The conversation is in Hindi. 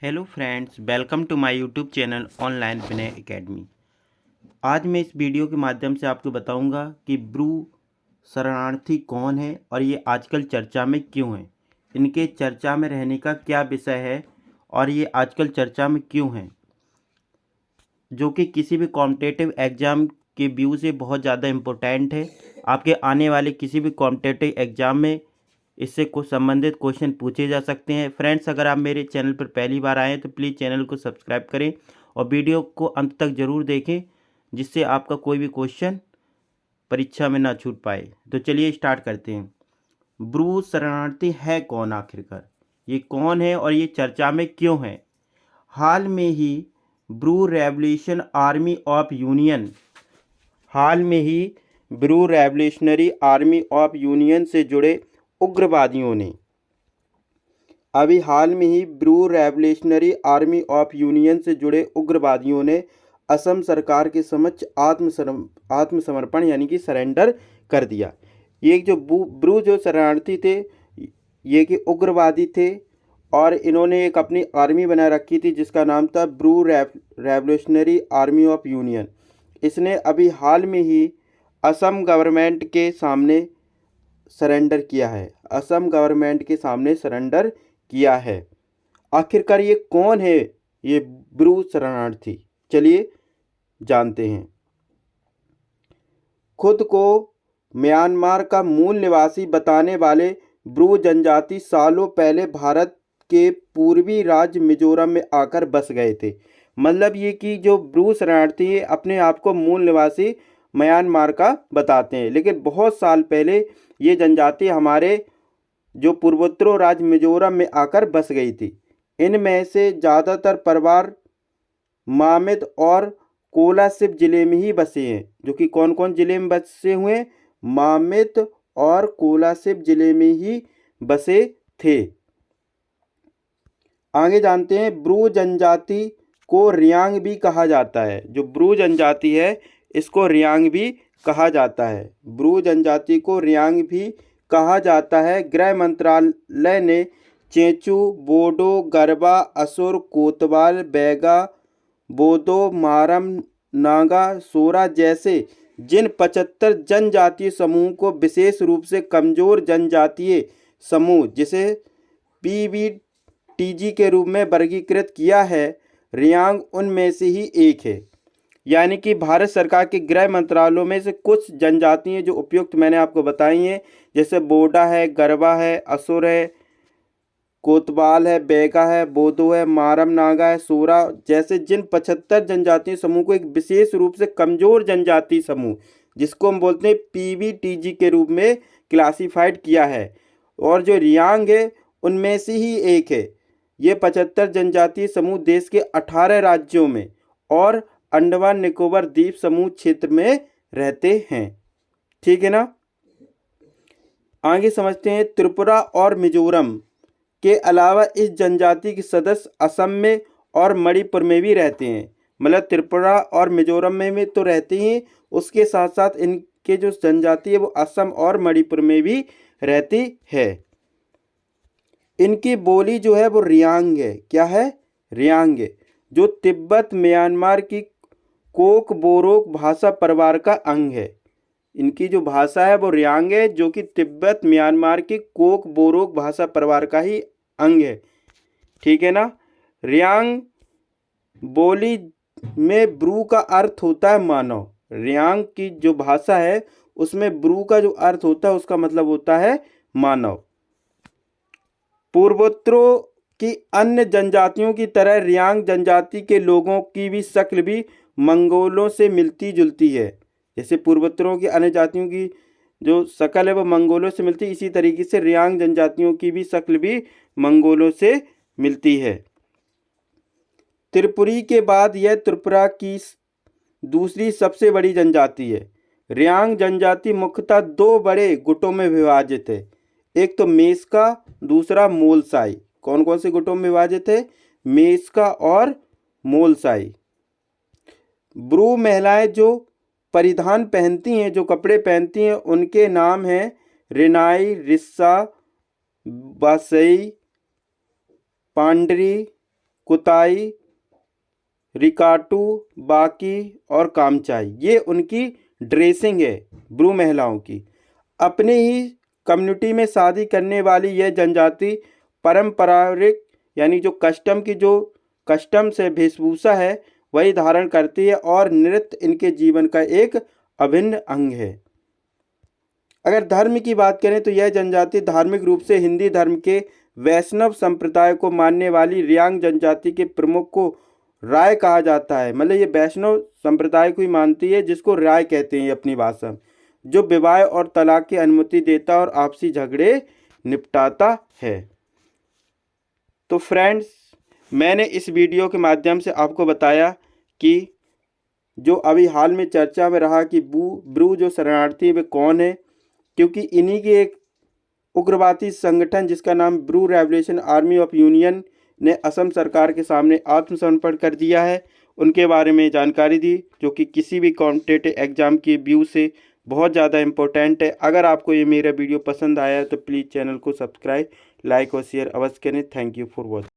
Hello friends, welcome to my YouTube channel online Vinay academy. आज मैं इस वीडियो के माध्यम से आपको बताऊंगा कि ब्रू शरणार्थी कौन है और ये आजकल चर्चा में क्यों है, इनके चर्चा में रहने का क्या विषय है और ये आजकल चर्चा में क्यों हैं, जो कि किसी भी कॉम्पिटिटिव एग्ज़ाम के व्यू से बहुत ज़्यादा इम्पोर्टेंट है। आपके आने वाले किसी भी कॉम्पिटिटिव एग्ज़ाम में इससे कुछ संबंधित क्वेश्चन पूछे जा सकते हैं। फ्रेंड्स, अगर आप मेरे चैनल पर पहली बार आए हैं तो प्लीज़ चैनल को सब्सक्राइब करें और वीडियो को अंत तक ज़रूर देखें, जिससे आपका कोई भी क्वेश्चन परीक्षा में ना छूट पाए। तो चलिए स्टार्ट करते हैं। ब्रू शरणार्थी है कौन आखिरकार, ये कौन है और ये चर्चा में क्यों है? हाल में ही Bru revolution army of union हाल में ही Bru revolutionary army of union से जुड़े उग्रवादियों ने हाल में ही Bru revolutionary army of union से जुड़े उग्रवादियों ने असम सरकार के समक्ष आत्मसमर्पण यानी कि सरेंडर कर दिया। ये जो ब्रू जो शरणार्थी थे, ये कि उग्रवादी थे और इन्होंने एक अपनी आर्मी बना रखी थी जिसका नाम था Bru revolutionary army of union. इसने अभी हाल में ही असम गवर्नमेंट के सामने सरेंडर किया है, असम गवर्नमेंट के सामने सरेंडर किया है। आखिरकार ये कौन है, ये ब्रू शरणार्थी? चलिए जानते हैं। खुद को म्यांमार का मूल निवासी बताने वाले ब्रू जनजाति सालों पहले भारत के पूर्वी राज्य मिजोरम में आकर बस गए थे। मतलब ये कि जो ब्रू शरणार्थी है अपने आप को मूल निवासी म्यांमार का बताते हैं, लेकिन बहुत साल पहले ये जनजाति हमारे जो पूर्वोत्तर राज्य मिजोरम में आकर बस गई थी। इनमें से ज़्यादातर परिवार मामित और कोलासिब जिले में ही बसे हैं। जो कि कौन कौन जिले में बसे हुए? मामित और कोलासिब जिले में ही बसे थे। आगे जानते हैं। ब्रू जनजाति को रियांग भी कहा जाता है। जो ब्रू जनजाति है इसको रियांग भी कहा जाता है। ब्रू जनजाति को रियांग भी कहा जाता है। गृह मंत्रालय ने चेंचू, बोडो, गरबा, असुर, कोतवाल, बैगा, बोदो, मारम, नागा, सोरा जैसे जिन 75 जनजातीय समूह को विशेष रूप से कमजोर जनजातीय समूह जिसे पीवीटीजी के रूप में वर्गीकृत किया है, रियांग उनमें से ही एक है। यानी कि भारत सरकार के गृह मंत्रालयों में से कुछ जनजातियाँ जो उपयुक्त मैंने आपको बताई हैं, जैसे बोडा है, गरबा है, असुर है, कोतवाल है, बैगा है, बोदो है, मारम नागा है, सोरा जैसे जिन 75 जनजातीय समूह को एक विशेष रूप से कमजोर जनजातीय समूह जिसको हम बोलते हैं पीवीटीजी के रूप में क्लासिफाइड किया है, और जो रियांग है उनमें से ही एक है। ये 75 जनजातीय समूह देश के 18 राज्यों में और अंडमान निकोबार द्वीप समूह क्षेत्र में रहते हैं। ठीक है ना। आगे समझते हैं। त्रिपुरा और मिजोरम के अलावा इस जनजाति के सदस्य असम में और मणिपुर में भी रहते हैं। मतलब त्रिपुरा और मिजोरम में तो रहते हैं, उसके साथ साथ इनके जो जनजाति है वो असम और मणिपुर में भी रहती है। इनकी बोली जो है वो रियांग है। क्या है? रियांग है, जो तिब्बत म्यांमार की कोक बोरोक भाषा परिवार का अंग है। इनकी जो भाषा है वो रियांग है, जो कि तिब्बत म्यांमार की कोक बोरोक भाषा परिवार का ही अंग है। ठीक है ना। रियांग बोली में ब्रू का अर्थ होता है मानव। रियांग की जो भाषा है उसमें ब्रू का जो अर्थ होता है उसका मतलब होता है मानव। पूर्वोत्तरों की अन्य जनजातियों की तरह रियांग जनजाति के लोगों की भी शक्ल भी मंगोलों से मिलती जुलती है। जैसे पूर्वोत्तरों की अन्य जातियों की जो शक्ल है वो मंगोलों से मिलती है, इसी तरीके से रियांग जनजातियों की भी शक्ल भी मंगोलों से मिलती है। त्रिपुरी के बाद यह त्रिपुरा की दूसरी सबसे बड़ी जनजाति है। रियांग जनजाति मुख्यतः दो बड़े गुटों में विभाजित है। एक तो मेसका, दूसरा मोलसाई। कौन कौन से गुटों में विभाजित है? मेसका और मोलसाई। ब्रू महिलाएं जो परिधान पहनती हैं, जो कपड़े पहनती हैं, उनके नाम हैं रिनाई, रिस्सा, बासई, पांडरी, कुताई, रिकाटू, बाकी और कामचाई, ये उनकी ड्रेसिंग है ब्रू महिलाओं की। अपने ही कम्युनिटी में शादी करने वाली यह जनजाति पारंपरिक यानी जो कस्टम से वेशभूषा है वही धारण करती है और नृत्य इनके जीवन का एक अभिन्न अंग है। अगर धर्म की बात करें तो यह जनजाति धार्मिक रूप से हिंदी धर्म के वैष्णव संप्रदाय को मानने वाली रियांग जनजाति के प्रमुख को राय कहा जाता है। मतलब ये वैष्णव संप्रदाय को ही मानती है, जिसको राय कहते हैं अपनी भाषा, जो विवाह और तलाक की अनुमति देता और आपसी झगड़े निपटाता है। तो फ्रेंड्स, मैंने इस वीडियो के माध्यम से आपको बताया कि जो अभी हाल में चर्चा में रहा कि ब्रू जो शरणार्थी है वे कौन है, क्योंकि इन्हीं के एक उग्रवादी संगठन जिसका नाम Bru revolution army of union ने असम सरकार के सामने आत्मसमर्पण कर दिया है, उनके बारे में जानकारी दी, जो कि किसी भी कॉम्पिटिटिव एग्ज़ाम के व्यू से बहुत ज़्यादा इम्पोर्टेंट है। अगर आपको ये मेरा वीडियो पसंद आया तो प्लीज़ चैनल को सब्सक्राइब, लाइक और शेयर अवश्य करें। Thank you for watching.